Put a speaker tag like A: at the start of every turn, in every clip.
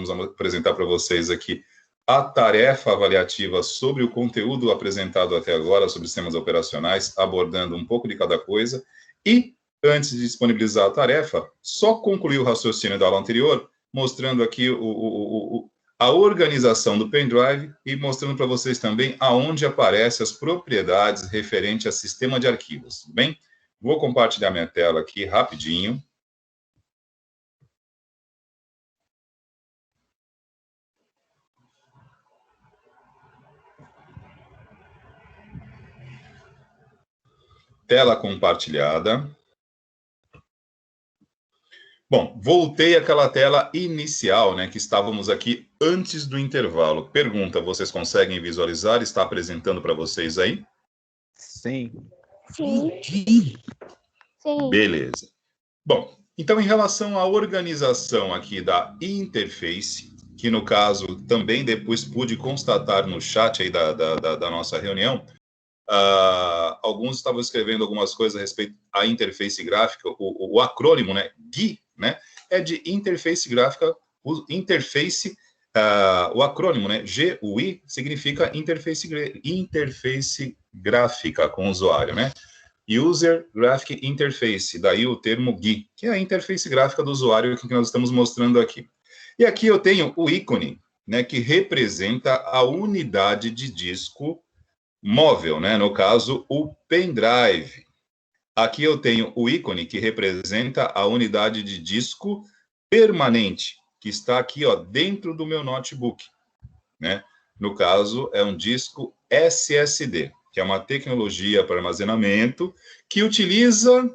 A: vamos apresentar para vocês aqui a tarefa avaliativa sobre o conteúdo apresentado até agora, sobre sistemas operacionais, abordando um pouco de cada coisa. E, antes de disponibilizar a tarefa, só concluir o raciocínio da aula anterior, mostrando aqui a organização do pendrive e mostrando para vocês também aonde aparecem as propriedades referentes a sistema de arquivos, tudo bem? Vou compartilhar minha tela aqui rapidinho. Tela compartilhada. Bom, voltei àquela tela inicial, né, que estávamos aqui antes do intervalo. Pergunta, vocês conseguem visualizar? Está apresentando para vocês aí?
B: Sim.
C: Sim. Sim.
A: Beleza. Bom, então, em relação à organização aqui da interface, que no caso também depois pude constatar no chat aí da nossa reunião, alguns estavam escrevendo algumas coisas a respeito da interface gráfica, o acrônimo, né, GUI, né, é de interface gráfica, o interface, o acrônimo, né, GUI, significa interface gráfica com o usuário, né, User Graphic Interface, daí o termo GUI, que é a interface gráfica do usuário que nós estamos mostrando aqui. E aqui eu tenho o ícone, né, que representa a unidade de disco móvel, né, no caso, o pendrive. Aqui eu tenho o ícone que representa a unidade de disco permanente, que está aqui, ó, dentro do meu notebook, né? No caso, é um disco SSD, que é uma tecnologia para armazenamento que utiliza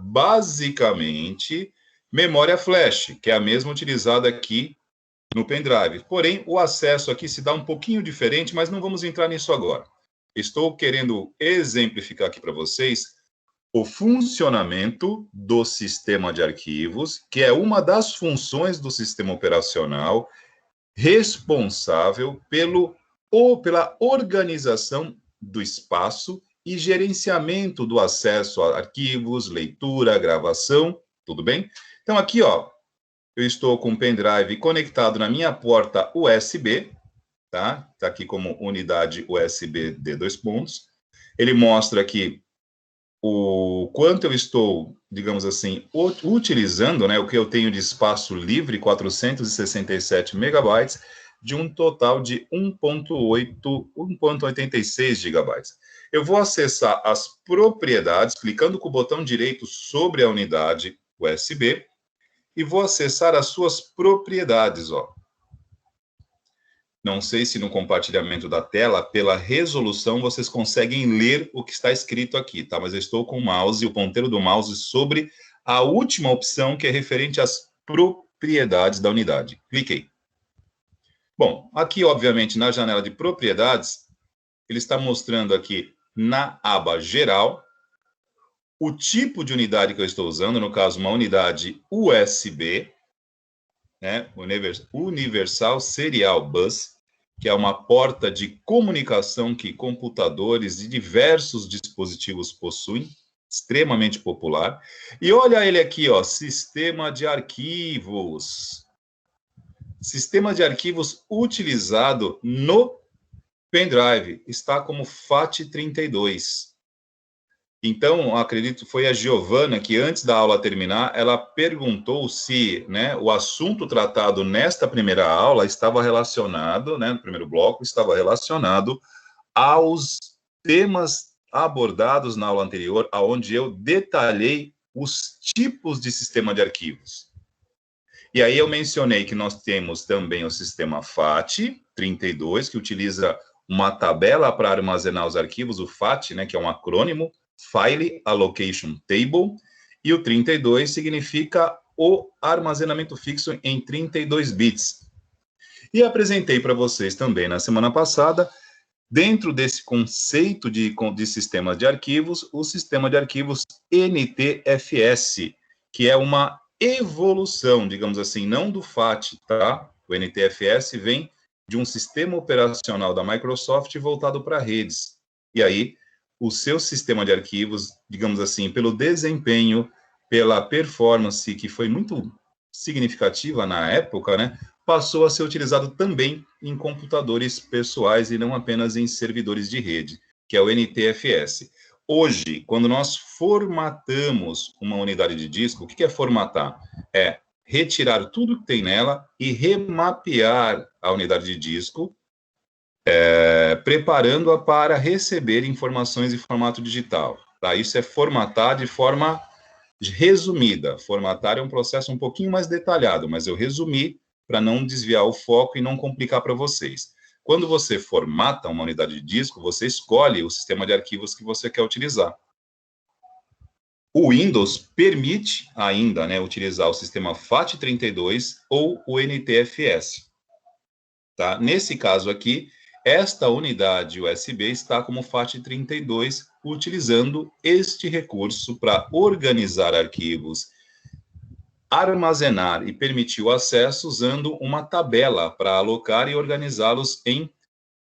A: basicamente memória flash, que é a mesma utilizada aqui no pendrive. Porém, o acesso aqui se dá um pouquinho diferente, mas não vamos entrar nisso agora. Estou querendo exemplificar aqui para vocês o funcionamento do sistema de arquivos, que é uma das funções do sistema operacional responsável pela organização do espaço e gerenciamento do acesso a arquivos, leitura, gravação, tudo bem? Então, aqui, ó, eu estou com o pendrive conectado na minha porta USB, tá? Tá aqui como unidade USB de 2 pontos. Ele mostra aqui o quanto eu estou, digamos assim, utilizando, né, o que eu tenho de espaço livre, 467 megabytes, de um total de 1.86 gigabytes. Eu vou acessar as propriedades, clicando com o botão direito sobre a unidade USB, e vou acessar as suas propriedades, ó. Não sei se no compartilhamento da tela, pela resolução, vocês conseguem ler o que está escrito aqui, tá? Mas eu estou com o mouse, o ponteiro do mouse sobre a última opção, que é referente às propriedades da unidade. Cliquei. Bom, aqui, obviamente, na janela de propriedades, ele está mostrando aqui na aba geral o tipo de unidade que eu estou usando, no caso, uma unidade USB, né? Universal Serial Bus, que é uma porta de comunicação que computadores de diversos dispositivos possuem, extremamente popular. E olha ele aqui, ó, sistema de arquivos. Sistema de arquivos utilizado no pendrive, está como FAT32. Então, acredito que foi a Giovana que, antes da aula terminar, ela perguntou se, né, o assunto tratado nesta primeira aula estava relacionado, né, no primeiro bloco, estava relacionado aos temas abordados na aula anterior, onde eu detalhei os tipos de sistema de arquivos. E aí eu mencionei que nós temos também o sistema FAT32, que utiliza uma tabela para armazenar os arquivos, o FAT, né, que é um acrônimo, File Allocation Table, e o 32 significa o armazenamento fixo em 32 bits. E apresentei para vocês também na semana passada, dentro desse conceito de sistema de arquivos, o sistema de arquivos NTFS, que é uma evolução, digamos assim, não do FAT, tá? O NTFS vem de um sistema operacional da Microsoft voltado para redes. E aí, o seu sistema de arquivos, digamos assim, pelo desempenho, pela performance, que foi muito significativa na época, né? passou a ser utilizado também em computadores pessoais e não apenas em servidores de rede, que é o NTFS. Hoje, quando nós formatamos uma unidade de disco, o que é formatar? É retirar tudo que tem nela e remapear a unidade de disco, preparando-a para receber informações em formato digital. Tá? Isso é formatar de forma resumida. Formatar é um processo um pouquinho mais detalhado, mas eu resumi para não desviar o foco e não complicar para vocês. Quando você formata uma unidade de disco, você escolhe o sistema de arquivos que você quer utilizar. O Windows permite ainda, né, utilizar o sistema FAT32 ou o NTFS. Tá? Nesse caso aqui, esta unidade USB está como FAT32, utilizando este recurso para organizar arquivos, armazenar e permitir o acesso usando uma tabela para alocar e organizá-los em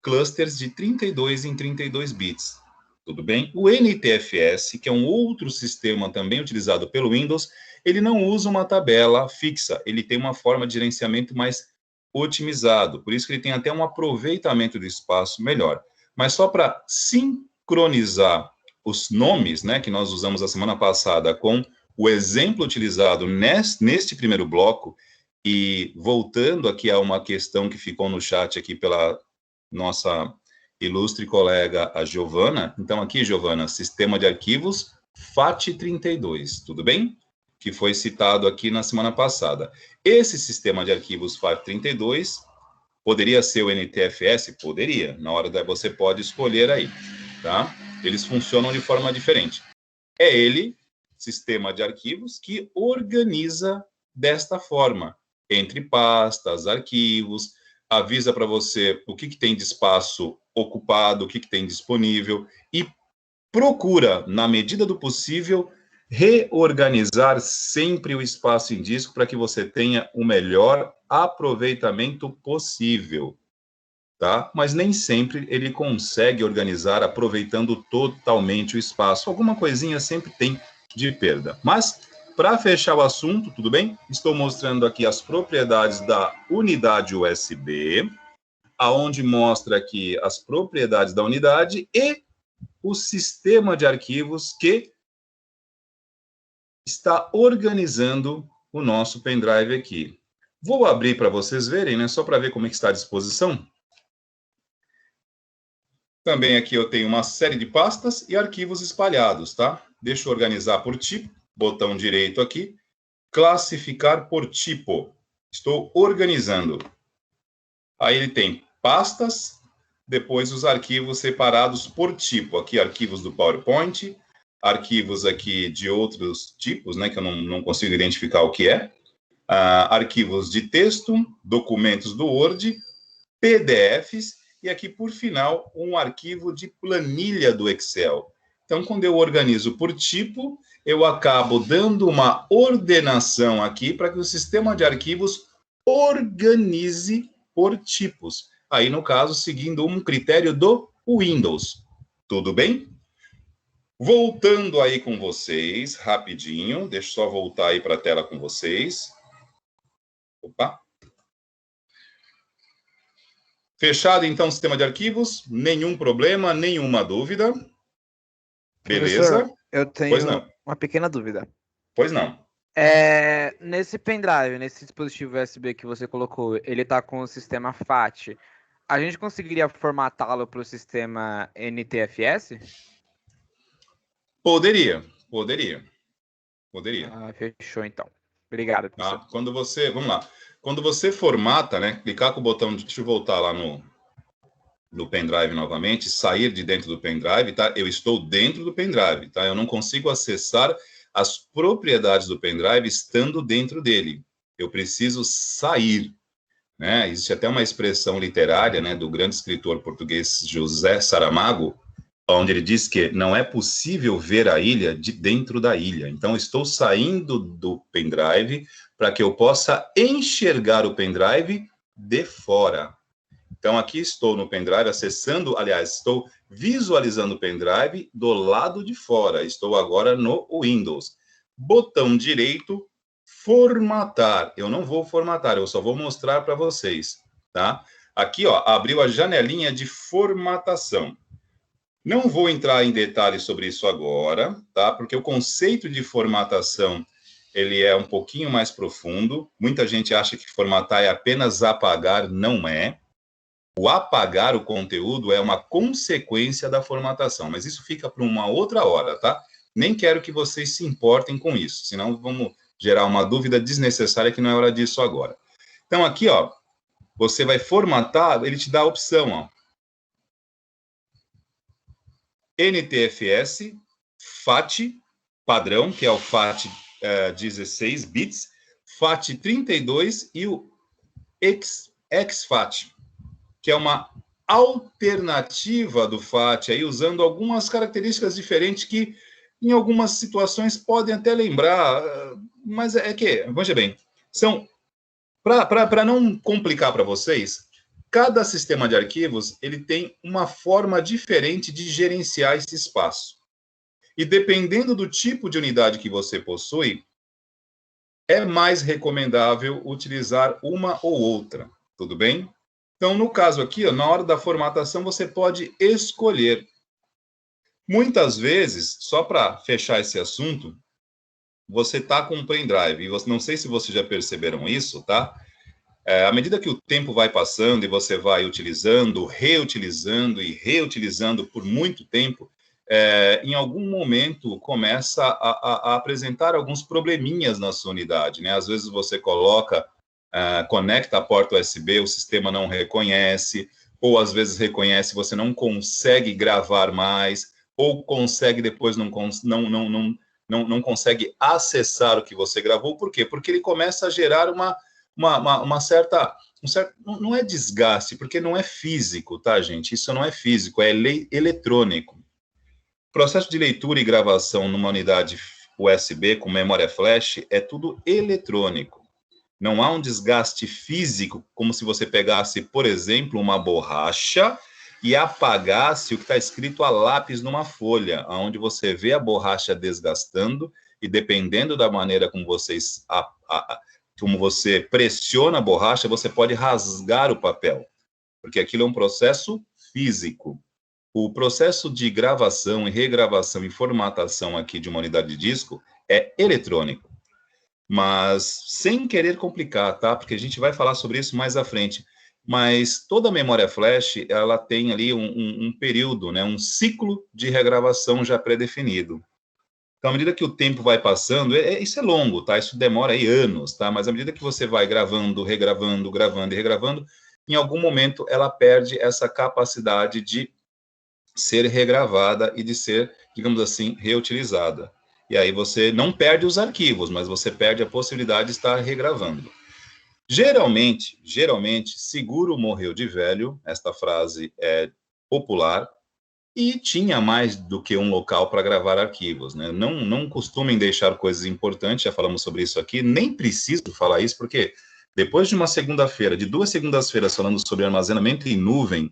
A: clusters de 32 em 32 bits. Tudo bem? O NTFS, que é um outro sistema também utilizado pelo Windows, ele não usa uma tabela fixa, ele tem uma forma de gerenciamento mais otimizado, por isso que ele tem até um aproveitamento do espaço melhor. Mas só para sincronizar os nomes, né, que nós usamos a semana passada com o exemplo utilizado neste primeiro bloco, e voltando aqui a uma questão que ficou no chat aqui pela nossa ilustre colega, a Giovana. Então, aqui, Giovana, sistema de arquivos FAT32, tudo bem? Que foi citado aqui na semana passada. Esse sistema de arquivos FAT32 poderia ser o NTFS? Poderia. Na hora da você pode escolher aí, tá? Eles funcionam de forma diferente. É ele, sistema de arquivos, que organiza desta forma, entre pastas, arquivos, avisa para você o que tem de espaço ocupado, o que tem disponível, e procura, na medida do possível, reorganizar sempre o espaço em disco para que você tenha o melhor aproveitamento possível, tá? Mas nem sempre ele consegue organizar aproveitando totalmente o espaço. Alguma coisinha sempre tem de perda. Mas, para fechar o assunto, tudo bem? Estou mostrando aqui as propriedades da unidade USB, aonde mostra aqui as propriedades da unidade e o sistema de arquivos que está organizando o nosso pendrive aqui. Vou abrir para vocês verem, né? Só para ver como é que está a disposição. Também aqui eu tenho uma série de pastas e arquivos espalhados, tá? Deixa eu organizar por tipo, botão direito aqui, classificar por tipo. Estou organizando. Aí ele tem pastas, depois os arquivos separados por tipo. Aqui arquivos do PowerPoint, arquivos aqui de outros tipos, né, que eu não consigo identificar o que é. Arquivos de texto, documentos do Word, PDFs, e aqui, por final, um arquivo de planilha do Excel. Então, quando eu organizo por tipo, eu acabo dando uma ordenação aqui para que o sistema de arquivos organize por tipos. Aí, no caso, seguindo um critério do Windows. Tudo bem? Voltando aí com vocês, rapidinho. Deixa eu só voltar aí para a tela com vocês. Opa. Fechado, então, o sistema de arquivos? Nenhum problema, nenhuma dúvida? Beleza?
B: Professor, eu tenho uma pequena dúvida.
A: Pois não.
B: Nesse pendrive, nesse dispositivo USB que você colocou, ele está com o sistema FAT. A gente conseguiria formatá-lo para o sistema NTFS?
A: Poderia.
B: Fechou, então. Obrigado, professor.
A: Vamos lá. Quando você formata, né, clicar com o botão, deixa eu voltar lá no pendrive novamente, sair de dentro do pendrive, tá? Eu estou dentro do pendrive, tá? Eu não consigo acessar as propriedades do pendrive estando dentro dele. Eu preciso sair, né? Existe até uma expressão literária, né, do grande escritor português José Saramago, onde ele diz que não é possível ver a ilha de dentro da ilha. Então, estou saindo do pendrive para que eu possa enxergar o pendrive de fora. Então, aqui estou no pendrive, estou visualizando o pendrive do lado de fora. Estou agora no Windows. Botão direito, formatar. Eu não vou formatar, eu só vou mostrar para vocês, tá? Aqui, ó, abriu a janelinha de formatação. Não vou entrar em detalhes sobre isso agora, tá? Porque o conceito de formatação, ele é um pouquinho mais profundo. Muita gente acha que formatar é apenas apagar, não é. O apagar o conteúdo é uma consequência da formatação, mas isso fica para uma outra hora, tá? Nem quero que vocês se importem com isso, senão vamos gerar uma dúvida desnecessária que não é hora disso agora. Então, aqui, ó, você vai formatar, ele te dá a opção, ó. NTFS, FAT, padrão, que é o FAT 16 bits, FAT 32 e o exFAT, que é uma alternativa do FAT, aí, usando algumas características diferentes que, em algumas situações, podem até lembrar, mas é que, veja bem, são, para não complicar para vocês, cada sistema de arquivos, ele tem uma forma diferente de gerenciar esse espaço. E dependendo do tipo de unidade que você possui, é mais recomendável utilizar uma ou outra, tudo bem? Então, no caso aqui, ó, na hora da formatação, você pode escolher. Muitas vezes, só para fechar esse assunto, você está com um pendrive, e não sei se vocês já perceberam isso, tá? À medida que o tempo vai passando e você vai utilizando, reutilizando e reutilizando por muito tempo, em algum momento começa a apresentar alguns probleminhas na sua unidade, né? Às vezes você coloca, conecta a porta USB, o sistema não reconhece, ou às vezes reconhece, você não consegue gravar mais, ou consegue depois não consegue acessar o que você gravou. Por quê? Porque ele começa a gerar uma certa, não é desgaste, porque não é físico, tá, gente? Isso não é físico, é eletrônico. O processo de leitura e gravação numa unidade USB com memória flash é tudo eletrônico. Não há um desgaste físico, como se você pegasse, por exemplo, uma borracha e apagasse o que está escrito a lápis numa folha, onde você vê a borracha desgastando e, dependendo da maneira como como você pressiona a borracha, você pode rasgar o papel, porque aquilo é um processo físico. O processo de gravação e regravação e formatação aqui de uma unidade de disco é eletrônico, mas sem querer complicar, tá? Porque a gente vai falar sobre isso mais à frente. Mas toda memória flash, ela tem ali um período, né? Um ciclo de regravação já pré-definido. Então, à medida que o tempo vai passando, isso é longo, tá? Isso demora aí anos, tá? Mas à medida que você vai gravando, regravando, gravando e regravando, em algum momento ela perde essa capacidade de ser regravada e de ser, digamos assim, reutilizada. E aí você não perde os arquivos, mas você perde a possibilidade de estar regravando. Geralmente, seguro morreu de velho, esta frase é popular, e tinha mais do que um local para gravar arquivos, né? Não costumem deixar coisas importantes, já falamos sobre isso aqui, nem preciso falar isso, porque depois de uma segunda-feira, de 2 segundas-feiras falando sobre armazenamento em nuvem,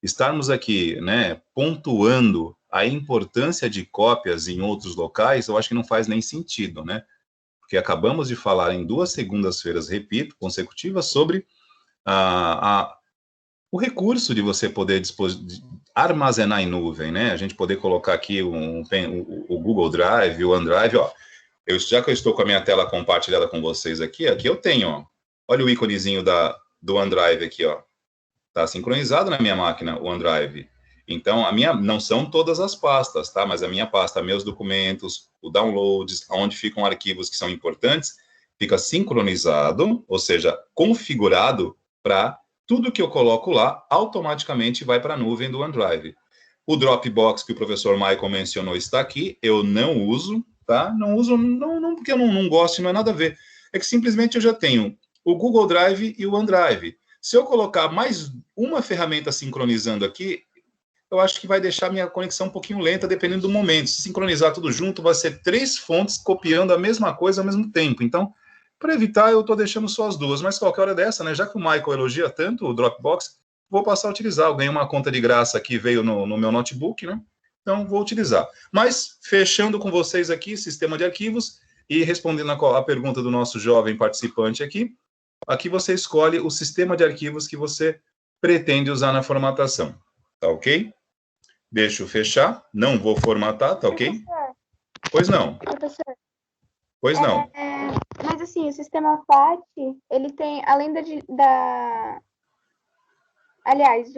A: estarmos aqui, né, pontuando a importância de cópias em outros locais, eu acho que não faz nem sentido, né? Porque acabamos de falar em 2 segundas-feiras, repito, consecutivas, sobre o recurso de você poder armazenar em nuvem, né? A gente poder colocar aqui o Google Drive, o OneDrive, ó. Já que eu estou com a minha tela compartilhada com vocês aqui eu tenho, ó. Olha o íconezinho do OneDrive aqui, ó. Está sincronizado na minha máquina o OneDrive. Então, não são todas as pastas, tá? Mas a minha pasta, meus documentos, o downloads, onde ficam arquivos que são importantes, fica sincronizado, ou seja, configurado para tudo que eu coloco lá, automaticamente vai para a nuvem do OneDrive. O Dropbox que o professor Michael mencionou está aqui, eu não uso, tá? Não uso, não porque eu não gosto, não é nada a ver. É que simplesmente eu já tenho o Google Drive e o OneDrive. Se eu colocar mais uma ferramenta sincronizando aqui, eu acho que vai deixar minha conexão um pouquinho lenta, dependendo do momento. Se sincronizar tudo junto, vai ser 3 fontes copiando a mesma coisa ao mesmo tempo. Então, para evitar, eu estou deixando só as duas. Mas qualquer hora dessa, né? Já que o Michael elogia tanto o Dropbox, vou passar a utilizar. Eu ganhei uma conta de graça que veio no meu notebook, né? Então, vou utilizar. Mas, fechando com vocês aqui, sistema de arquivos, E respondendo a pergunta do nosso jovem participante aqui você escolhe o sistema de arquivos que você pretende usar na formatação, tá ok? Deixa eu fechar, não vou formatar, tá ok?
C: Professor,
A: Pois não,
C: professor,
A: pois não.
C: mas assim, o sistema FAT, ele tem, além aliás,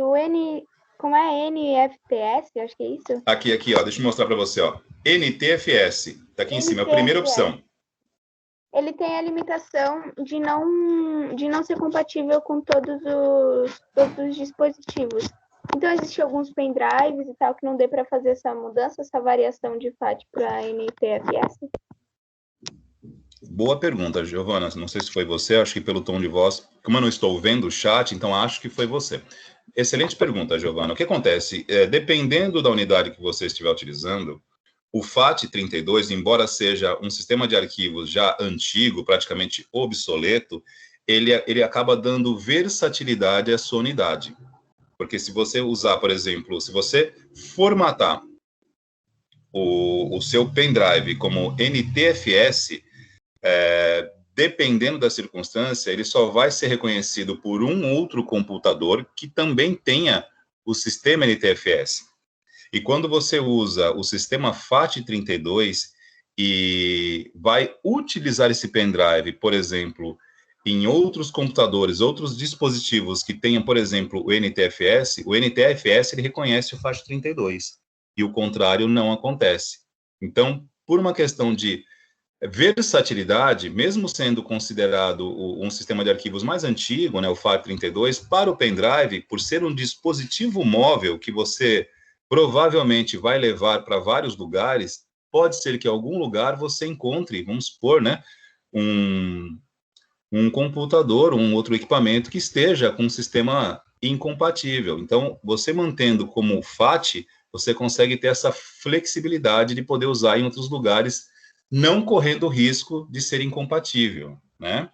C: como é NFTS, acho que é isso?
A: Aqui, ó, deixa eu mostrar para você, ó. NTFS, tá aqui em cima, é a primeira opção.
C: Ele tem a limitação de não ser compatível com todos os dispositivos. Então, existem alguns pendrives e tal que não dê para fazer essa mudança, essa variação de FAT para NTFS?
A: Boa pergunta, Giovana. Não sei se foi você, acho que pelo tom de voz. Como eu não estou vendo o chat, então acho que foi você. Excelente pergunta, Giovana. O que acontece? Dependendo da unidade que você estiver utilizando, o FAT32, embora seja um sistema de arquivos já antigo, praticamente obsoleto, ele acaba dando versatilidade à sua unidade. Porque se você usar, por exemplo, se você formatar o seu pendrive como NTFS, dependendo da circunstância, ele só vai ser reconhecido por um outro computador que também tenha o sistema NTFS. E quando você usa o sistema FAT32 e vai utilizar esse pendrive, por exemplo, em outros computadores, outros dispositivos que tenham, por exemplo, o NTFS ele reconhece o FAT32 e o contrário não acontece. Então, por uma questão de versatilidade, mesmo sendo considerado um sistema de arquivos mais antigo, né, o FAT32, para o pendrive, por ser um dispositivo móvel que você provavelmente vai levar para vários lugares, pode ser que em algum lugar você encontre, vamos supor, né, um computador, um outro equipamento que esteja com um sistema incompatível. Então, você mantendo como FAT, você consegue ter essa flexibilidade de poder usar em outros lugares, não correndo o risco de ser incompatível, né?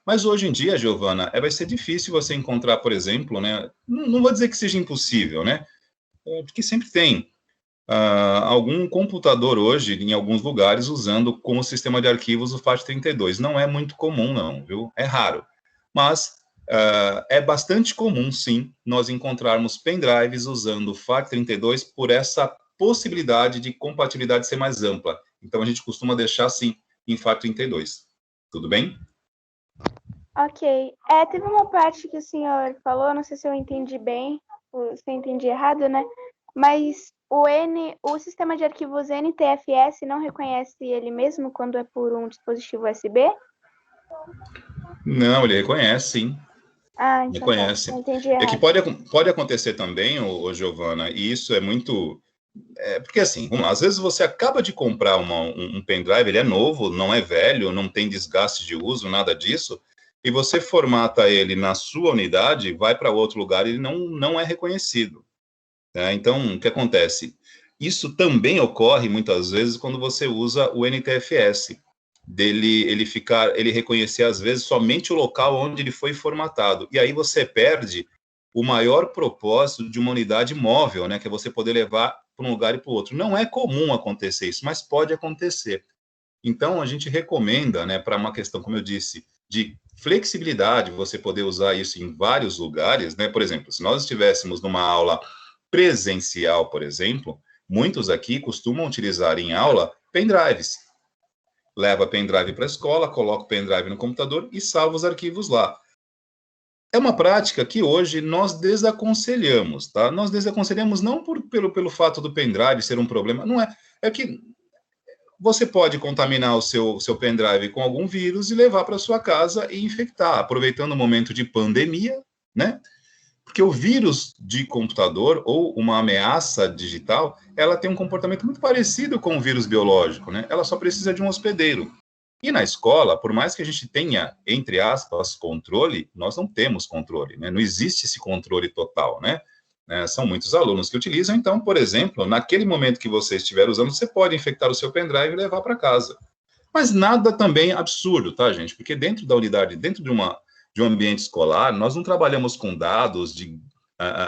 A: Mas hoje em dia, Giovana, vai ser difícil você encontrar, por exemplo, né? Não vou dizer que seja impossível, né? Porque sempre tem algum computador hoje, em alguns lugares, usando como sistema de arquivos o FAT32. Não é muito comum, não, viu? É raro. Mas é bastante comum, sim, nós encontrarmos pendrives usando o FAT32 por essa possibilidade de compatibilidade ser mais ampla. Então, a gente costuma deixar, sim, em FAT32. Tudo bem?
C: Ok. Teve uma parte que o senhor falou, não sei se eu entendi bem, ou se eu entendi errado, né? Mas o sistema de arquivos NTFS não reconhece ele mesmo quando é por um dispositivo USB?
A: Não, ele reconhece, sim.
C: Então
A: Reconhece.
C: tá. Eu entendi errado.
A: É que pode acontecer também, Giovana, e isso é muito... porque assim, vamos lá, às vezes você acaba de comprar um pendrive, ele é novo, não é velho, não tem desgaste de uso, nada disso, e você formata ele na sua unidade, vai para outro lugar e ele não é reconhecido. Né? Então, o que acontece? Isso também ocorre muitas vezes quando você usa o NTFS, ele reconhecer às vezes somente o local onde ele foi formatado, e aí você perde o maior propósito de uma unidade móvel, né, que é você poder levar para um lugar e para o outro. Não é comum acontecer isso, mas pode acontecer. Então, a gente recomenda, né, para uma questão, como eu disse, de flexibilidade, você poder usar isso em vários lugares, né? Por exemplo, se nós estivéssemos numa aula presencial, por exemplo, muitos aqui costumam utilizar em aula pendrives. Leva pendrive para a escola, coloca o pendrive no computador e salva os arquivos lá. É uma prática que hoje nós desaconselhamos, tá? Nós desaconselhamos não pelo fato do pendrive ser um problema, não é. É que você pode contaminar o seu pendrive com algum vírus e levar para sua casa e infectar, aproveitando o momento de pandemia, né? Porque o vírus de computador ou uma ameaça digital, ela tem um comportamento muito parecido com o vírus biológico, né? Ela só precisa de um hospedeiro. E na escola, por mais que a gente tenha, entre aspas, controle, nós não temos controle, né? Não existe esse controle total, né? São muitos alunos que utilizam, então, por exemplo, naquele momento que você estiver usando, você pode infectar o seu pendrive e levar para casa. Mas nada também absurdo, tá, gente? Porque dentro da unidade, dentro de um ambiente escolar, nós não trabalhamos com dados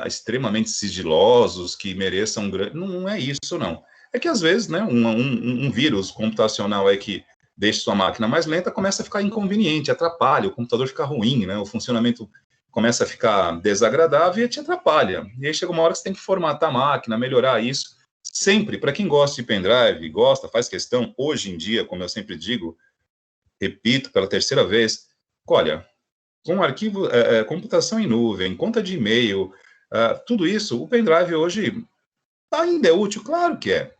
A: extremamente sigilosos que mereçam... Não é isso, não. É que, às vezes, né, um vírus computacional aí que deixa sua máquina mais lenta, começa a ficar inconveniente, atrapalha, o computador fica ruim, né? O funcionamento começa a ficar desagradável e te atrapalha. E aí chega uma hora que você tem que formatar a máquina, melhorar isso. Sempre, para quem gosta de pendrive, gosta, faz questão, hoje em dia, como eu sempre digo, repito pela terceira vez, olha, com arquivo, computação em nuvem, conta de e-mail, tudo isso, o pendrive hoje ainda é útil, claro que é,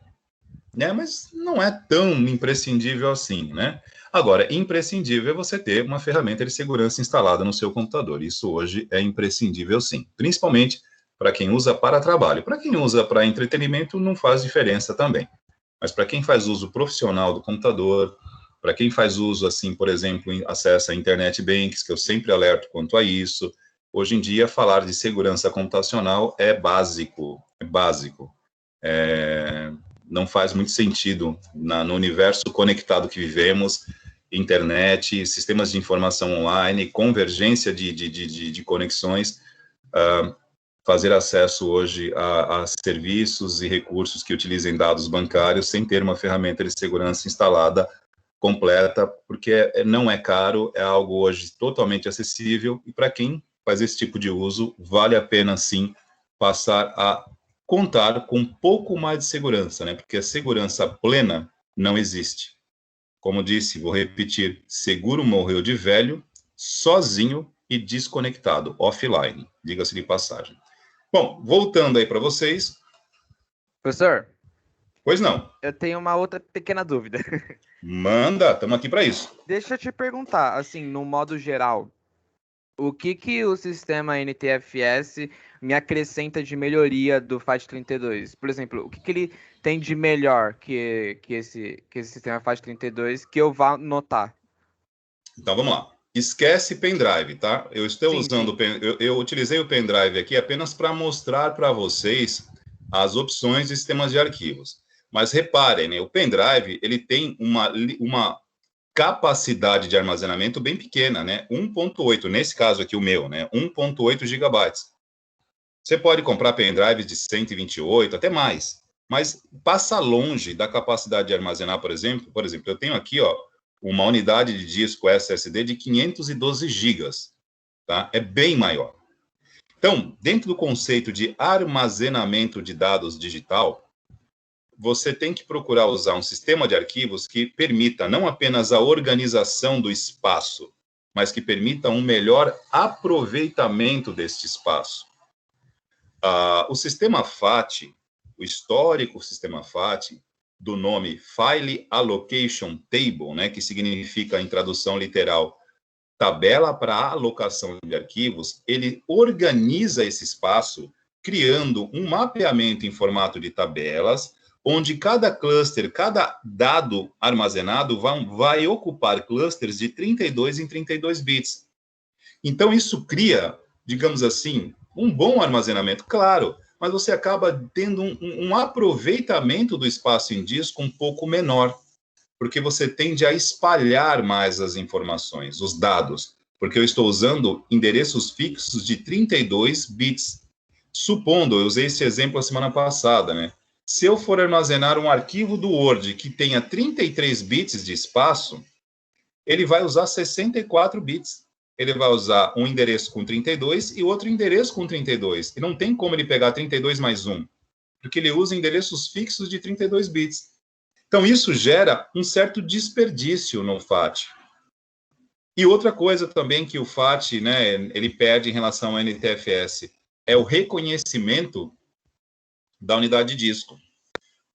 A: né? Mas não é tão imprescindível assim, né? Agora, imprescindível é você ter uma ferramenta de segurança instalada no seu computador. Isso hoje é imprescindível, sim. Principalmente para quem usa para trabalho. Para quem usa para entretenimento, não faz diferença também. Mas para quem faz uso profissional do computador, para quem faz uso, assim, por exemplo, acessa a internet banks, que eu sempre alerto quanto a isso, hoje em dia, falar de segurança computacional é básico, é básico. Não faz muito sentido no universo conectado que vivemos, internet, sistemas de informação online, convergência de conexões, fazer acesso hoje a serviços e recursos que utilizem dados bancários sem ter uma ferramenta de segurança instalada completa, porque não é caro, é algo hoje totalmente acessível, e para quem faz esse tipo de uso, vale a pena sim passar a contar com um pouco mais de segurança, né? Porque a segurança plena não existe. Como disse, vou repetir, seguro morreu de velho, sozinho e desconectado, offline, diga-se de passagem. Bom, voltando aí para vocês.
B: Professor?
A: Pois não.
B: Eu tenho uma outra pequena dúvida.
A: Manda, estamos aqui para isso.
B: Deixa eu te perguntar, assim, no modo geral, o que o sistema NTFS me acrescenta de melhoria do FAT32? Por exemplo, o que ele tem de melhor que esse sistema FAT32 que eu vá notar?
A: Então, vamos lá. Esquece pendrive, tá? Eu estou usando, eu utilizei o pendrive aqui apenas para mostrar para vocês as opções de sistemas de arquivos. Mas reparem, né, o pendrive, ele tem uma capacidade de armazenamento bem pequena, né? 1.8, nesse caso aqui o meu, né? 1.8 gigabytes. Você pode comprar pendrives de 128, até mais, mas passa longe da capacidade de armazenar, por exemplo, eu tenho aqui, ó, uma unidade de disco SSD de 512 gigas, tá? É bem maior. Então, dentro do conceito de armazenamento de dados digital, você tem que procurar usar um sistema de arquivos que permita não apenas a organização do espaço, mas que permita um melhor aproveitamento deste espaço. O sistema FAT, o histórico sistema FAT, do nome File Allocation Table, né, que significa, em tradução literal, tabela para alocação de arquivos, ele organiza esse espaço criando um mapeamento em formato de tabelas, onde cada cluster, cada dado armazenado vai ocupar clusters de 32 em 32 bits. Então, isso cria, digamos assim, um bom armazenamento, claro, mas você acaba tendo um aproveitamento do espaço em disco um pouco menor, porque você tende a espalhar mais as informações, os dados, porque eu estou usando endereços fixos de 32 bits. Supondo, eu usei esse exemplo a semana passada, né? Se eu for armazenar um arquivo do Word que tenha 33 bits de espaço, ele vai usar 64 bits. Ele vai usar um endereço com 32 e outro endereço com 32. E não tem como ele pegar 32 mais 1, porque ele usa endereços fixos de 32 bits. Então, isso gera um certo desperdício no FAT. E outra coisa também que o FAT, né, ele perde em relação ao NTFS, é o reconhecimento da unidade de disco.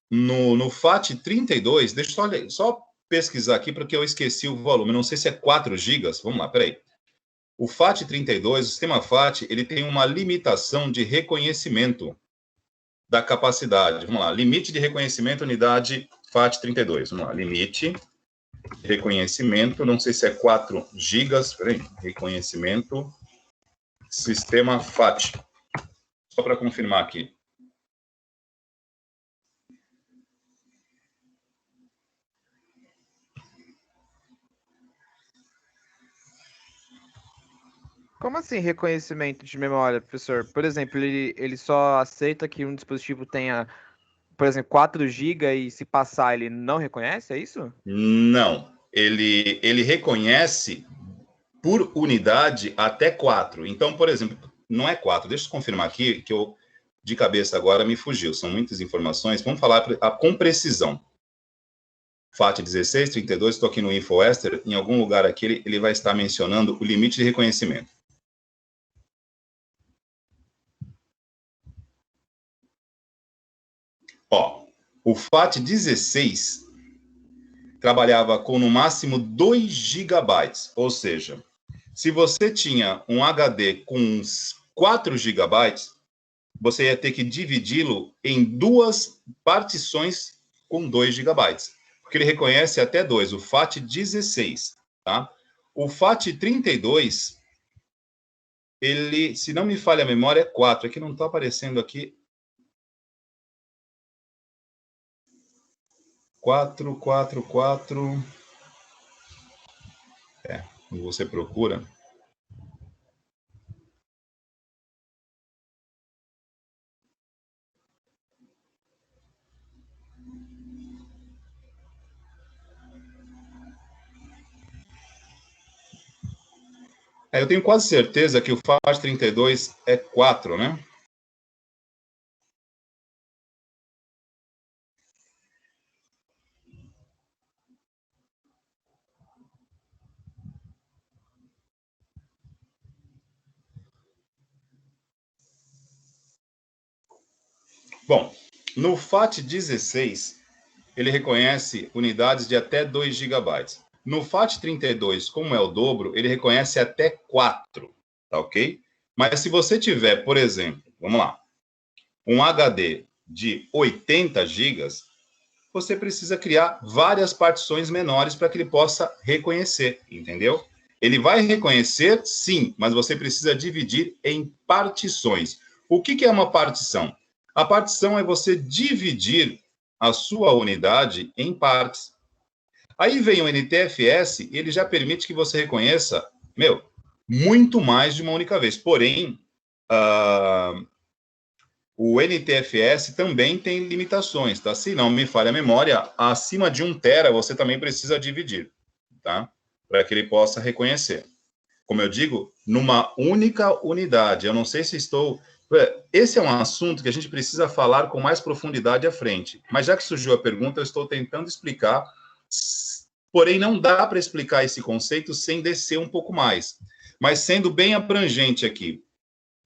A: No FAT 32, deixa eu só pesquisar aqui, porque eu esqueci o volume, não sei se é 4 gigas, vamos lá, peraí. O FAT 32, o sistema FAT, ele tem uma limitação de reconhecimento da capacidade. Vamos lá, limite de reconhecimento, unidade FAT 32. Vamos lá, limite de reconhecimento, não sei se é 4 gigas, peraí, reconhecimento, sistema FAT. Só para confirmar aqui.
B: Como assim reconhecimento de memória, professor? Por exemplo, ele só aceita que um dispositivo tenha, por exemplo, 4 GB e se passar ele não reconhece, é isso?
A: Não. ele reconhece por unidade até 4. Então, por exemplo, não é 4. Deixa eu confirmar aqui, que eu, de cabeça agora, me fugiu. São muitas informações. Vamos falar com precisão. FAT 16, 32, estou aqui no InfoEster. Em algum lugar aqui, ele vai estar mencionando o limite de reconhecimento. Ó, o FAT 16 trabalhava com, no máximo, 2 gigabytes. Ou seja, se você tinha um HD com 4 gigabytes, você ia ter que dividi-lo em 2 partições com 2 gigabytes. Porque ele reconhece até 2, o FAT 16, tá? O FAT 32, ele, se não me falha a memória, é 4. Aqui não está aparecendo aqui. 4. Quando você procura. Eu tenho quase certeza que o FAT 32 é 4, né? Bom, no FAT 16, ele reconhece unidades de até 2 gigabytes. No FAT 32, como é o dobro, ele reconhece até 4, tá ok? Mas se você tiver, por exemplo, vamos lá, um HD de 80 gigas, você precisa criar várias partições menores para que ele possa reconhecer, entendeu? Ele vai reconhecer, sim, mas você precisa dividir em partições. O que é uma partição? A partição é você dividir a sua unidade em partes. Aí vem o NTFS e ele já permite que você reconheça, muito mais de uma única vez. Porém, o NTFS também tem limitações, tá? Se não me falha a memória, acima de 1 tera você também precisa dividir, tá? Para que ele possa reconhecer. Como eu digo, numa única unidade. Eu não sei se estou... Esse é um assunto que a gente precisa falar com mais profundidade à frente. Mas já que surgiu a pergunta, eu estou tentando explicar. Porém, não dá para explicar esse conceito sem descer um pouco mais. Mas sendo bem abrangente aqui.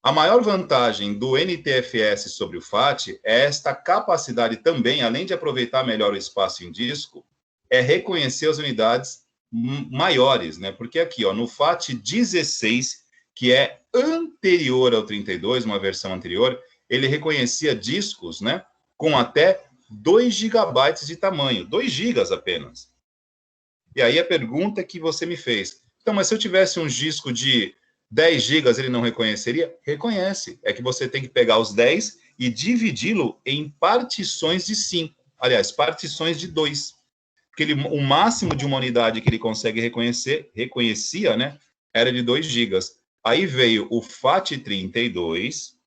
A: A maior vantagem do NTFS sobre o FAT é esta capacidade também, além de aproveitar melhor o espaço em disco, é reconhecer as unidades maiores, né? Porque aqui, ó, no FAT 16, que é anterior ao 32, uma versão anterior, ele reconhecia discos, né, com até 2 gigabytes de tamanho, 2 gigas apenas. E aí a pergunta que você me fez, então, mas se eu tivesse um disco de 10 gigas, ele não reconheceria? Reconhece. É que você tem que pegar os 10 e dividi-lo em partições de 5. Aliás, partições de 2. Porque o máximo de uma unidade que ele consegue reconhecia, né, era de 2 gigas. Aí veio o FAT 32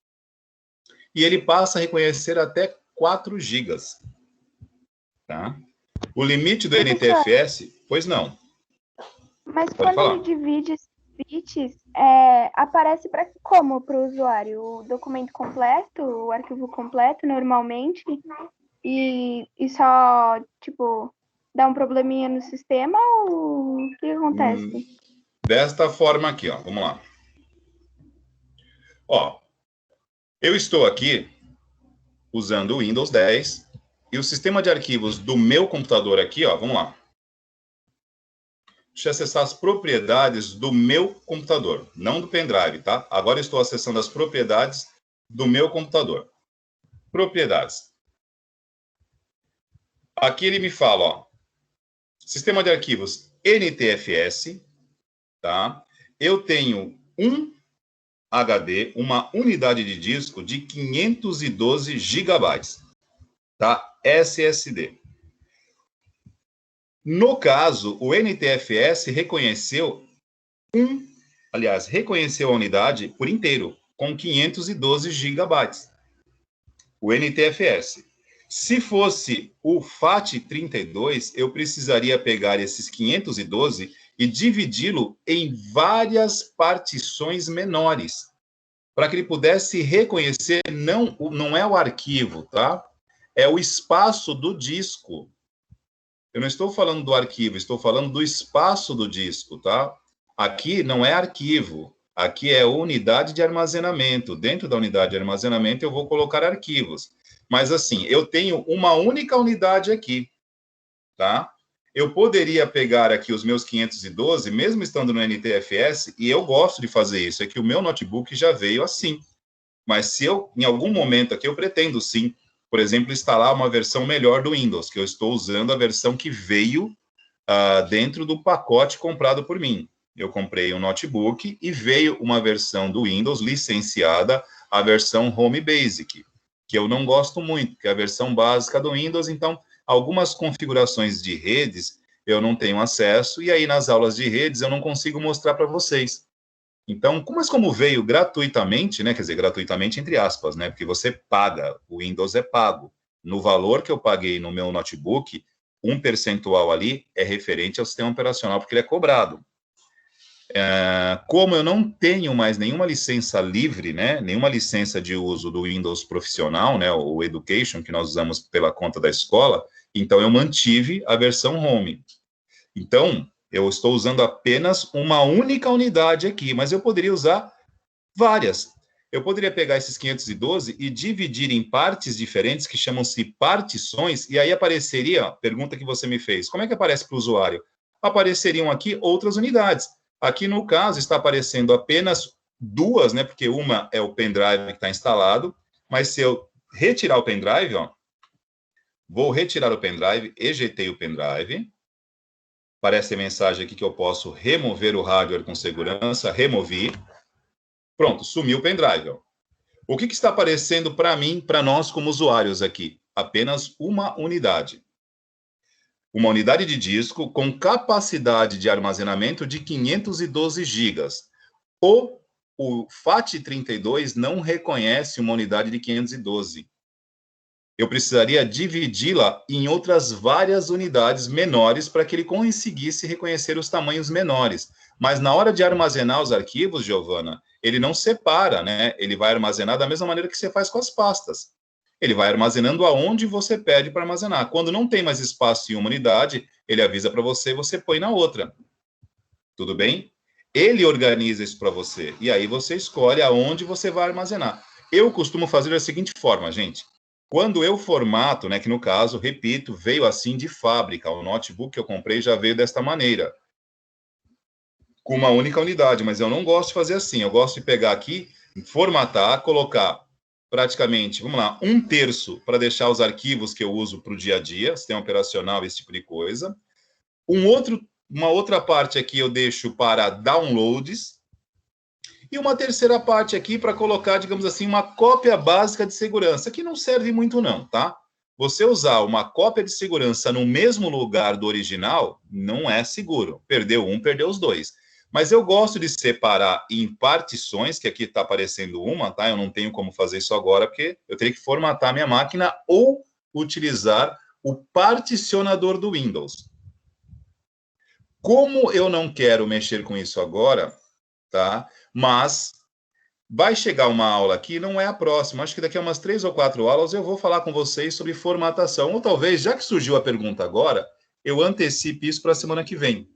A: e ele passa a reconhecer até 4 gigas. Tá? O limite do NTFS, pois não.
C: Mas quando ele divide bits, aparece como para o usuário? O documento completo, o arquivo completo, normalmente, e só, tipo, dá um probleminha no sistema, ou o que acontece?
A: Desta forma aqui, ó, vamos lá. Ó, eu estou aqui usando o Windows 10 e o sistema de arquivos do meu computador aqui, ó, vamos lá. Deixa eu acessar as propriedades do meu computador, não do pendrive, tá? Agora estou acessando as propriedades do meu computador. Propriedades. Aqui ele me fala, ó, sistema de arquivos NTFS, tá? Eu tenho um HD, uma unidade de disco de 512 gigabytes, tá? SSD. No caso, o NTFS reconheceu reconheceu a unidade por inteiro, com 512 gigabytes. O NTFS. Se fosse o FAT32, eu precisaria pegar esses 512 e dividi-lo em várias partições menores, para que ele pudesse reconhecer, não é o arquivo, tá? É o espaço do disco. Eu não estou falando do arquivo, estou falando do espaço do disco, tá? Aqui não é arquivo, aqui é unidade de armazenamento. Dentro da unidade de armazenamento eu vou colocar arquivos. Mas assim, eu tenho uma única unidade aqui, tá? Eu poderia pegar aqui os meus 512, mesmo estando no NTFS, e eu gosto de fazer isso, é que o meu notebook já veio assim. Mas se eu, em algum momento aqui, eu pretendo sim, por exemplo, instalar uma versão melhor do Windows, que eu estou usando a versão que veio dentro do pacote comprado por mim. Eu comprei um notebook e veio uma versão do Windows licenciada, a versão Home Basic, que eu não gosto muito, que é a versão básica do Windows. Então, algumas configurações de redes eu não tenho acesso, e aí nas aulas de redes eu não consigo mostrar para vocês. Então, como veio gratuitamente, né, quer dizer, gratuitamente entre aspas, né, porque você paga, o Windows é pago. No valor que eu paguei no meu notebook, um percentual ali é referente ao sistema operacional, porque ele é cobrado. Como eu não tenho mais nenhuma licença livre, né, nenhuma licença de uso do Windows profissional, né, o Education, que nós usamos pela conta da escola, então eu mantive a versão Home. Então, eu estou usando apenas uma única unidade aqui, mas eu poderia usar várias. Eu poderia pegar esses 512 e dividir em partes diferentes, que chamam-se partições, e aí apareceria, pergunta que você me fez, como é que aparece para o usuário? Apareceriam aqui outras unidades. Aqui, no caso, está aparecendo apenas duas, né, porque uma é o pendrive que está instalado, mas se eu retirar o pendrive, ó, vou retirar o pendrive, ejetei o pendrive, aparece a mensagem aqui que eu posso remover o hardware com segurança, removi, pronto, sumiu o pendrive. Ó. O que está aparecendo para mim, para nós como usuários aqui? Apenas uma unidade. Uma unidade de disco com capacidade de armazenamento de 512 GB. O FAT32 não reconhece uma unidade de 512. Eu precisaria dividi-la em outras várias unidades menores para que ele conseguisse reconhecer os tamanhos menores. Mas na hora de armazenar os arquivos, Giovana, ele não separa, né? Ele vai armazenar da mesma maneira que você faz com as pastas. Ele vai armazenando aonde você pede para armazenar. Quando não tem mais espaço em uma unidade, ele avisa para você e você põe na outra. Tudo bem? Ele organiza isso para você. E aí você escolhe aonde você vai armazenar. Eu costumo fazer da seguinte forma, gente. Quando eu formato, né, que no caso, repito, veio assim de fábrica, o notebook que eu comprei já veio desta maneira, com uma única unidade, mas eu não gosto de fazer assim, eu gosto de pegar aqui, formatar, colocar praticamente, vamos lá, 1/3 para deixar os arquivos que eu uso para o dia a dia, sistema operacional, esse tipo de coisa. Uma outra parte aqui eu deixo para downloads, e uma terceira parte aqui para colocar, digamos assim, uma cópia básica de segurança, que não serve muito não, tá? Você usar uma cópia de segurança no mesmo lugar do original, não é seguro. Perdeu um, perdeu os dois. Mas eu gosto de separar em partições, que aqui está aparecendo uma, tá? Eu não tenho como fazer isso agora, porque eu teria que formatar minha máquina ou utilizar o particionador do Windows. Como eu não quero mexer com isso agora, tá? Mas vai chegar uma aula aqui, não é a próxima, acho que daqui a umas 3 ou 4 aulas eu vou falar com vocês sobre formatação, ou talvez, já que surgiu a pergunta agora, eu antecipe isso para a semana que vem.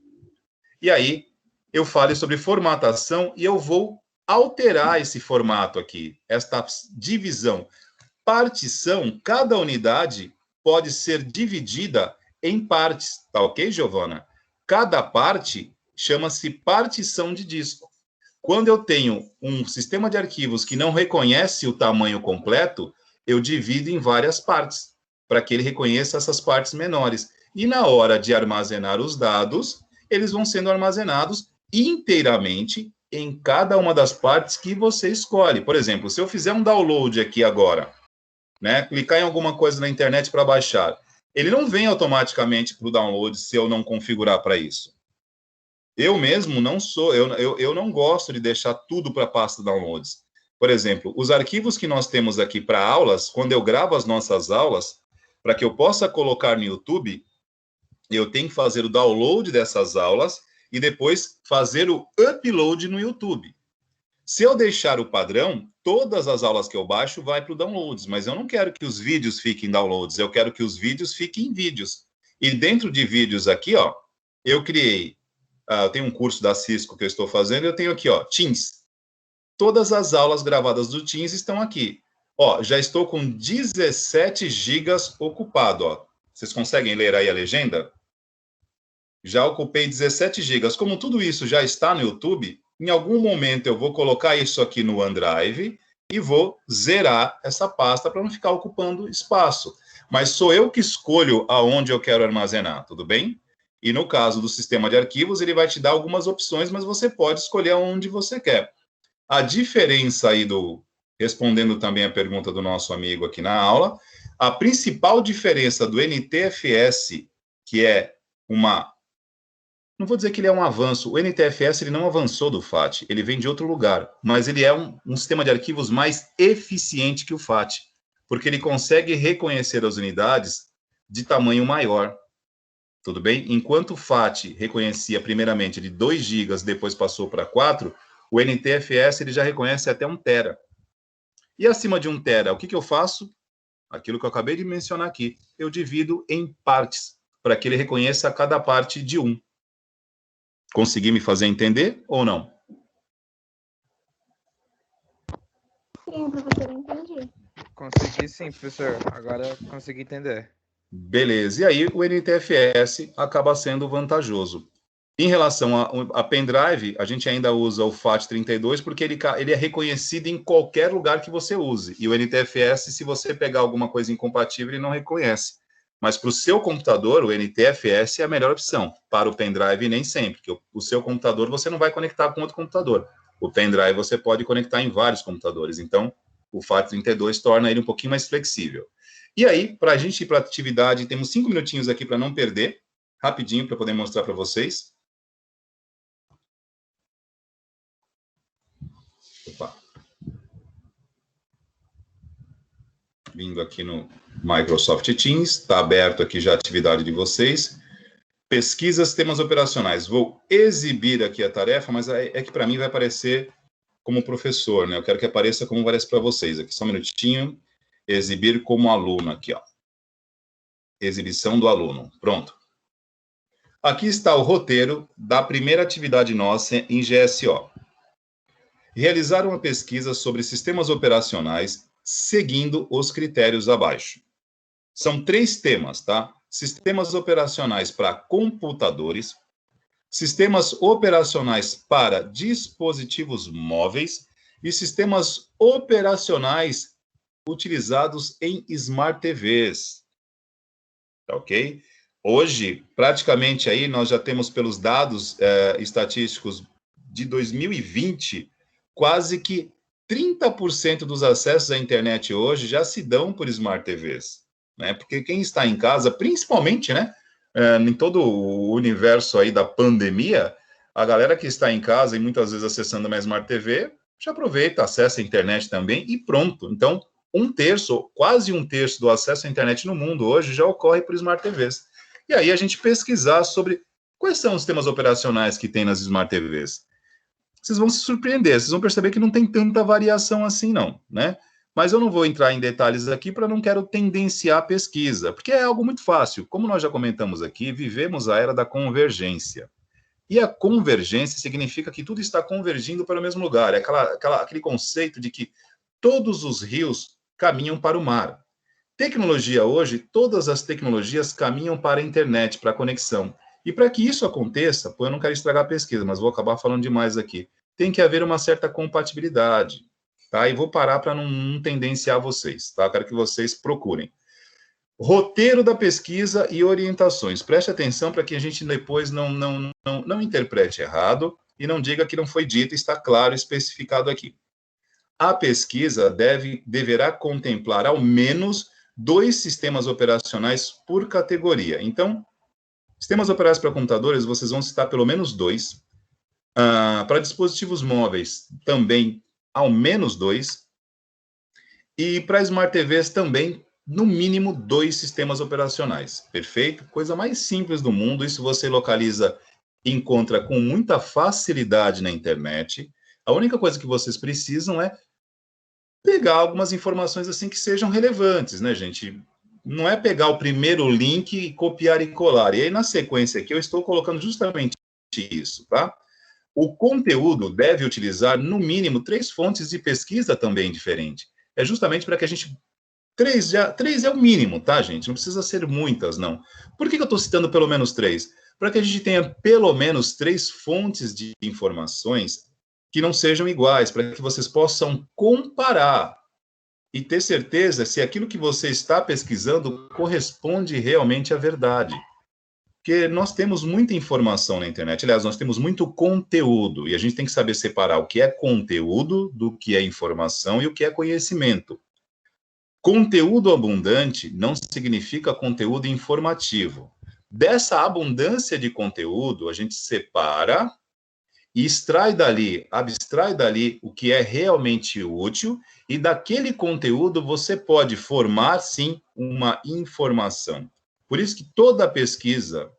A: E aí, eu fale sobre formatação e eu vou alterar esse formato aqui, esta divisão. Partição, cada unidade pode ser dividida em partes, tá ok, Giovana? Cada parte chama-se partição de disco. Quando eu tenho um sistema de arquivos que não reconhece o tamanho completo, eu divido em várias partes, para que ele reconheça essas partes menores. E na hora de armazenar os dados, eles vão sendo armazenados inteiramente em cada uma das partes que você escolhe. Por exemplo, se eu fizer um download aqui agora, né, clicar em alguma coisa na internet para baixar, ele não vem automaticamente para o download se eu não configurar para isso. Eu mesmo não sou, eu não gosto de deixar tudo para a pasta downloads. Por exemplo, os arquivos que nós temos aqui para aulas, quando eu gravo as nossas aulas, para que eu possa colocar no YouTube, eu tenho que fazer o download dessas aulas e depois fazer o upload no YouTube. Se eu deixar o padrão, todas as aulas que eu baixo vai para o downloads, mas eu não quero que os vídeos fiquem downloads, eu quero que os vídeos fiquem em vídeos. E dentro de vídeos aqui, ó, eu criei, eu tenho um curso da Cisco que eu estou fazendo, eu tenho aqui, ó, Teams. Todas as aulas gravadas do Teams estão aqui. Ó, já estou com 17 gigas ocupado, ó. Vocês conseguem ler aí a legenda? Já ocupei 17 gigas. Como tudo isso já está no YouTube, em algum momento eu vou colocar isso aqui no OneDrive e vou zerar essa pasta para não ficar ocupando espaço. Mas sou eu que escolho aonde eu quero armazenar, tudo bem? E no caso do sistema de arquivos, ele vai te dar algumas opções, mas você pode escolher aonde você quer. A diferença aí respondendo também a pergunta do nosso amigo aqui na aula, a principal diferença do NTFS, que é não vou dizer que ele é um avanço, o NTFS ele não avançou do FAT, ele vem de outro lugar, mas ele é um sistema de arquivos mais eficiente que o FAT, porque ele consegue reconhecer as unidades de tamanho maior, tudo bem? Enquanto o FAT reconhecia primeiramente de 2 GB, depois passou para 4, o NTFS ele já reconhece até 1 tera. E acima de 1 tera, o que eu faço? Aquilo que eu acabei de mencionar aqui, eu divido em partes, para que ele reconheça cada parte de 1. Consegui me fazer entender ou não?
C: Sim, professor, entendi.
B: Consegui sim, professor. Agora consegui entender.
A: Beleza. E aí o NTFS acaba sendo vantajoso. Em relação a pendrive, a gente ainda usa o FAT32 porque ele é reconhecido em qualquer lugar que você use. E o NTFS, se você pegar alguma coisa incompatível, ele não reconhece. Mas para o seu computador, o NTFS é a melhor opção. Para o pendrive, nem sempre, porque o seu computador você não vai conectar com outro computador. O pendrive você pode conectar em vários computadores. Então, o FAT32 torna ele um pouquinho mais flexível. E aí, para a gente ir para a atividade, temos 5 minutinhos aqui para não perder, rapidinho, para poder mostrar para vocês. Opa. Vindo aqui no Microsoft Teams, está aberto aqui já a atividade de vocês. Pesquisas, temas operacionais. Vou exibir aqui a tarefa, mas é que para mim vai aparecer como professor, né? Eu quero que apareça como aparece para vocês. Aqui, só um minutinho. Exibir como aluno aqui, ó. Exibição do aluno. Pronto. Aqui está o roteiro da primeira atividade nossa em GSO. Realizar uma pesquisa sobre sistemas operacionais seguindo os critérios abaixo. São 3 temas, tá? Sistemas operacionais para computadores, sistemas operacionais para dispositivos móveis e sistemas operacionais utilizados em Smart TVs. Tá ok? Hoje, praticamente aí, nós já temos pelos dados estatísticos de 2020, quase que 30% dos acessos à internet hoje já se dão por Smart TVs, né? Porque quem está em casa, principalmente, né, em todo o universo aí da pandemia, a galera que está em casa e muitas vezes acessando uma Smart TV, já aproveita, acessa a internet também e pronto. Então, 1/3, quase 1/3 do acesso à internet no mundo hoje já ocorre por Smart TVs. E aí a gente pesquisar sobre quais são os sistemas operacionais que tem nas Smart TVs. Vocês vão se surpreender, vocês vão perceber que não tem tanta variação assim não, né? Mas eu não vou entrar em detalhes aqui para não quero tendenciar a pesquisa, porque é algo muito fácil. Como nós já comentamos aqui, vivemos a era da convergência. E a convergência significa que tudo está convergindo para o mesmo lugar. É aquele conceito de que todos os rios caminham para o mar. Tecnologia hoje, todas as tecnologias caminham para a internet, para a conexão. E para que isso aconteça, eu não quero estragar a pesquisa, mas vou acabar falando demais aqui, tem que haver uma certa compatibilidade, tá? E vou parar para não tendenciar vocês, tá? Eu quero que vocês procurem. Roteiro da pesquisa e orientações. Preste atenção para que a gente depois não interprete errado e não diga que não foi dito, está claro, especificado aqui. A pesquisa deverá contemplar ao menos 2 sistemas operacionais por categoria. Então, sistemas operacionais para computadores, vocês vão citar pelo menos 2. Para dispositivos móveis, também ao menos 2. E para Smart TVs também no mínimo 2 sistemas operacionais. Perfeito? Coisa mais simples do mundo. Isso você localiza, encontra com muita facilidade na internet. A única coisa que vocês precisam é pegar algumas informações assim que sejam relevantes, né, gente? Não é pegar o primeiro link e copiar e colar. E aí, na sequência aqui, eu estou colocando justamente isso, tá? O conteúdo deve utilizar, no mínimo, 3 fontes de pesquisa também diferentes. É justamente para que a gente... 3 é o mínimo, tá, gente? Não precisa ser muitas, não. Por que eu estou citando pelo menos 3? Para que a gente tenha pelo menos 3 fontes de informações que não sejam iguais, para que vocês possam comparar e ter certeza se aquilo que você está pesquisando corresponde realmente à verdade. Porque nós temos muita informação na internet, aliás, nós temos muito conteúdo, e a gente tem que saber separar o que é conteúdo do que é informação e o que é conhecimento. Conteúdo abundante não significa conteúdo informativo. Dessa abundância de conteúdo, a gente separa e abstrai dali o que é realmente útil, e daquele conteúdo você pode formar, sim, uma informação. Por isso que toda pesquisa,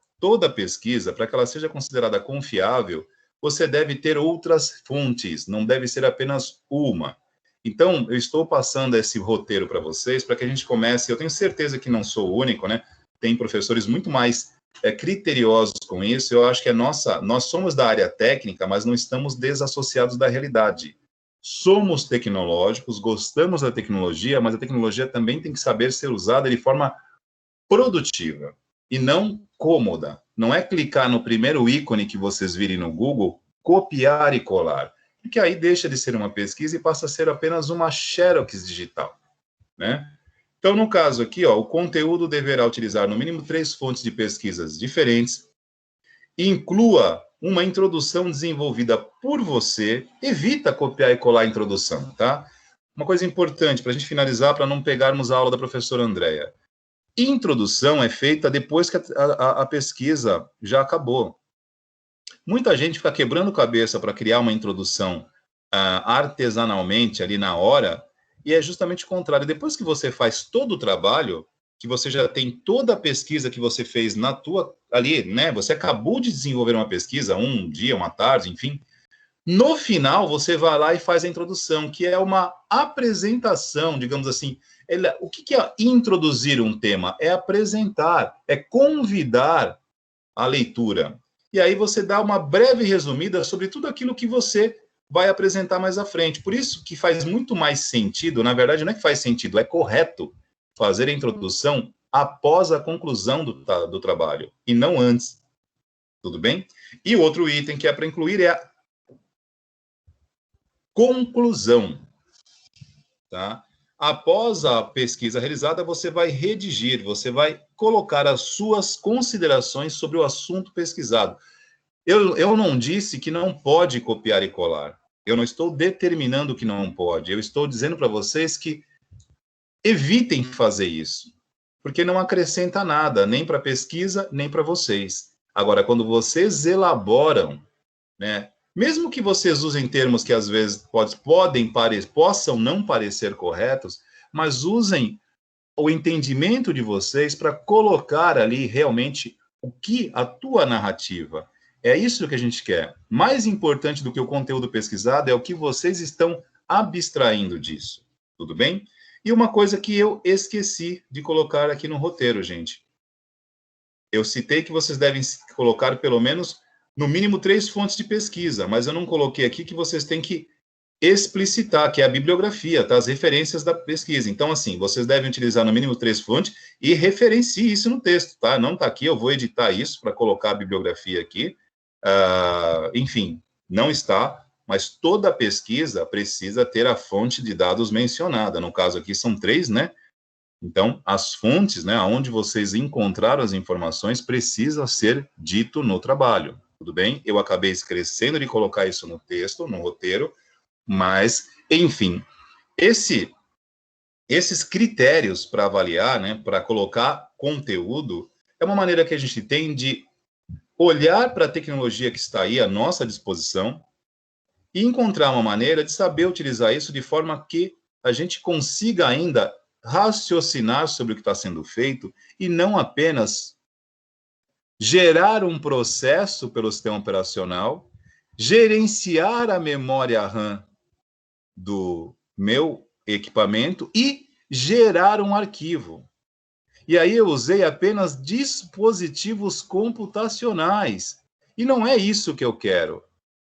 A: para que ela seja considerada confiável, você deve ter outras fontes, não deve ser apenas uma. Então, eu estou passando esse roteiro para vocês, para que a gente comece, eu tenho certeza que não sou o único, né? Tem professores muito mais criteriosos com isso. Eu acho que nós somos da área técnica, mas não estamos desassociados da realidade. Somos tecnológicos, gostamos da tecnologia, mas a tecnologia também tem que saber ser usada de forma produtiva e não cômoda. Não é clicar no primeiro ícone que vocês virem no Google, copiar e colar, porque aí deixa de ser uma pesquisa e passa a ser apenas uma xerox digital, né? Então, no caso aqui, ó, o conteúdo deverá utilizar no mínimo 3 fontes de pesquisas diferentes, inclua uma introdução desenvolvida por você, evita copiar e colar a introdução, tá? Uma coisa importante para a gente finalizar, para não pegarmos a aula da professora Andréia. Introdução é feita depois que a pesquisa já acabou. Muita gente fica quebrando cabeça para criar uma introdução artesanalmente ali na hora, e é justamente o contrário. Depois que você faz todo o trabalho, que você já tem toda a pesquisa que você fez ali, né? Você acabou de desenvolver uma pesquisa, um dia, uma tarde, enfim. No final, você vai lá e faz a introdução, que é uma apresentação, digamos assim. O que é introduzir um tema? É apresentar, é convidar a leitura. E aí você dá uma breve resumida sobre tudo aquilo que você vai apresentar mais à frente. Por isso que faz muito mais sentido, na verdade não é que faz sentido, é correto fazer a introdução após a conclusão do trabalho, e não antes. Tudo bem? E o outro item que é para incluir é a conclusão. Tá? Após a pesquisa realizada, você vai redigir, você vai colocar as suas considerações sobre o assunto pesquisado. Eu não disse que não pode copiar e colar. Eu não estou determinando que não pode. Eu estou dizendo para vocês que evitem fazer isso, porque não acrescenta nada, nem para a pesquisa, nem para vocês. Agora, quando vocês elaboram, né, mesmo que vocês usem termos que às vezes possam não parecer corretos, mas usem o entendimento de vocês para colocar ali realmente o que a tua narrativa. É isso que a gente quer. Mais importante do que o conteúdo pesquisado é o que vocês estão abstraindo disso. Tudo bem? E uma coisa que eu esqueci de colocar aqui no roteiro, gente. Eu citei que vocês devem colocar pelo menos, no mínimo, 3 fontes de pesquisa, mas eu não coloquei aqui que vocês têm que explicitar, que é a bibliografia, tá? As referências da pesquisa. Então, assim, vocês devem utilizar no mínimo 3 fontes e referencie isso no texto, tá? Não está aqui, eu vou editar isso para colocar a bibliografia aqui. Enfim, não está, mas toda pesquisa precisa ter a fonte de dados mencionada. No caso aqui são 3, né? Então, as fontes, né, onde vocês encontraram as informações, precisa ser dito no trabalho, tudo bem? Eu acabei esquecendo de colocar isso no texto, no roteiro, mas, enfim, esses critérios para avaliar, né, para colocar conteúdo, é uma maneira que a gente tem de olhar para a tecnologia que está aí à nossa disposição e encontrar uma maneira de saber utilizar isso de forma que a gente consiga ainda raciocinar sobre o que está sendo feito e não apenas gerar um processo pelo sistema operacional, gerenciar a memória RAM do meu equipamento e gerar um arquivo. E aí eu usei apenas dispositivos computacionais. E não é isso que eu quero.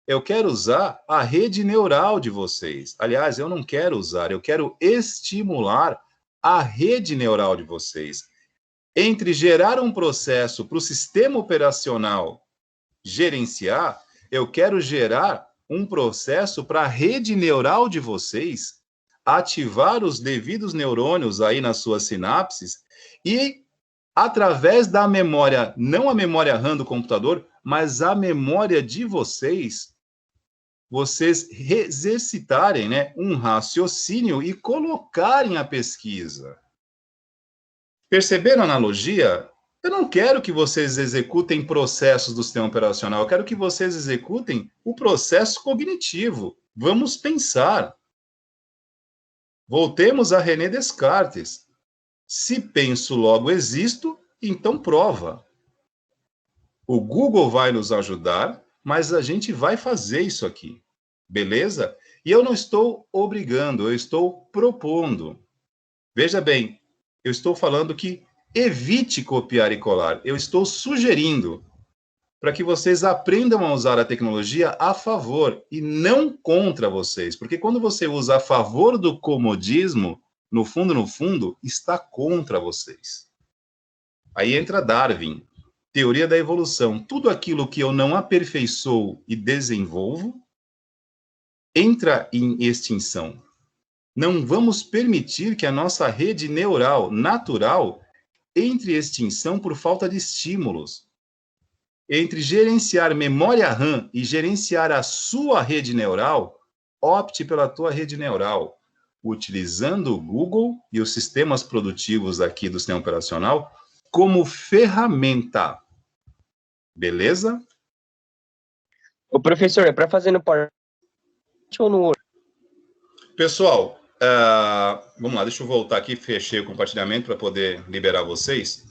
A: Eu quero usar a rede neural de vocês. Aliás, eu não quero usar, eu quero estimular a rede neural de vocês. Entre gerar um processo para o sistema operacional gerenciar, eu quero gerar um processo para a rede neural de vocês ativar os devidos neurônios aí nas suas sinapses e, através da memória, não a memória RAM do computador, mas a memória de vocês, vocês exercitarem, né, um raciocínio e colocarem a pesquisa. Perceberam a analogia? Eu não quero que vocês executem processos do sistema operacional, eu quero que vocês executem o processo cognitivo. Vamos pensar. Voltemos a René Descartes. Se penso, logo existo, então prova. O Google vai nos ajudar, mas a gente vai fazer isso aqui. Beleza? E eu não estou obrigando, eu estou propondo. Veja bem, eu estou falando que evite copiar e colar. Eu estou sugerindo para que vocês aprendam a usar a tecnologia a favor e não contra vocês. Porque quando você usa a favor do comodismo, no fundo, está contra vocês. Aí entra Darwin, teoria da evolução. Tudo aquilo que eu não aperfeiçoo e desenvolvo entra em extinção. Não vamos permitir que a nossa rede neural natural entre em extinção por falta de estímulos. Entre gerenciar memória RAM e gerenciar a sua rede neural, opte pela tua rede neural, utilizando o Google e os sistemas produtivos aqui do sistema operacional como ferramenta. Beleza?
D: O professor, é para fazer no PowerPoint ou no Word?
A: Pessoal, vamos lá, deixa eu voltar aqui, fechei o compartilhamento para poder liberar vocês.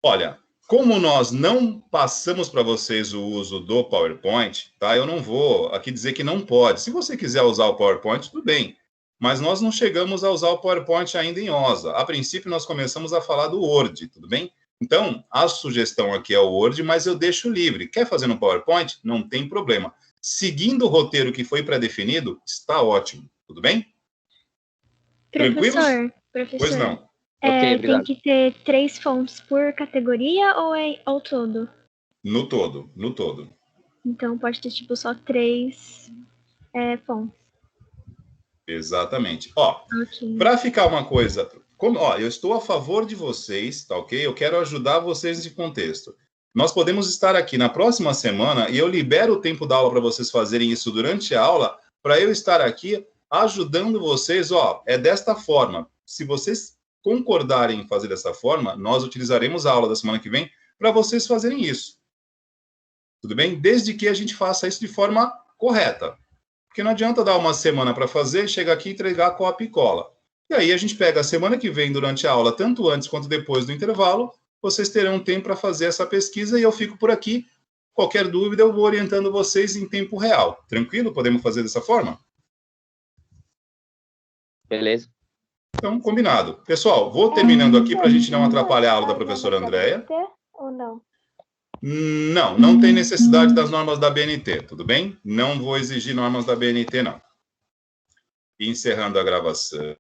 A: Olha, como nós não passamos para vocês o uso do PowerPoint, tá? Eu não vou aqui dizer que não pode. Se você quiser usar o PowerPoint, tudo bem. Mas nós não chegamos a usar o PowerPoint ainda em OSA. A princípio, nós começamos a falar do Word, tudo bem? Então, a sugestão aqui é o Word, mas eu deixo livre. Quer fazer no PowerPoint? Não tem problema. Seguindo o roteiro que foi pré-definido, está ótimo. Tudo bem? Tranquilos?
E: Professor,
A: Pois não.
D: Ok,
E: tem que ter 3 fontes por categoria ou é ao todo?
A: No todo, no todo.
E: Então pode ter tipo só 3 fontes.
A: Exatamente. Ó,
E: Ok.
A: para ficar uma coisa, eu estou a favor de vocês, tá ok? Eu quero ajudar vocês nesse contexto. Nós podemos estar aqui na próxima semana e eu libero o tempo da aula para vocês fazerem isso durante a aula, para eu estar aqui ajudando vocês, é desta forma. Se vocês concordarem em fazer dessa forma, nós utilizaremos a aula da semana que vem para vocês fazerem isso. Tudo bem? Desde que a gente faça isso de forma correta. Porque não adianta dar uma semana para fazer, chegar aqui e entregar cópia e cola. E aí a gente pega a semana que vem durante a aula, tanto antes quanto depois do intervalo, vocês terão tempo para fazer essa pesquisa e eu fico por aqui. Qualquer dúvida, eu vou orientando vocês em tempo real. Tranquilo? Podemos fazer dessa forma?
D: Beleza.
A: Então, combinado. Pessoal, vou terminando aqui para a gente não atrapalhar a aula da professora Andréia.
C: Ou não?
A: Não tem necessidade das normas da BNT, tudo bem? Não vou exigir normas da BNT, não. Encerrando a gravação.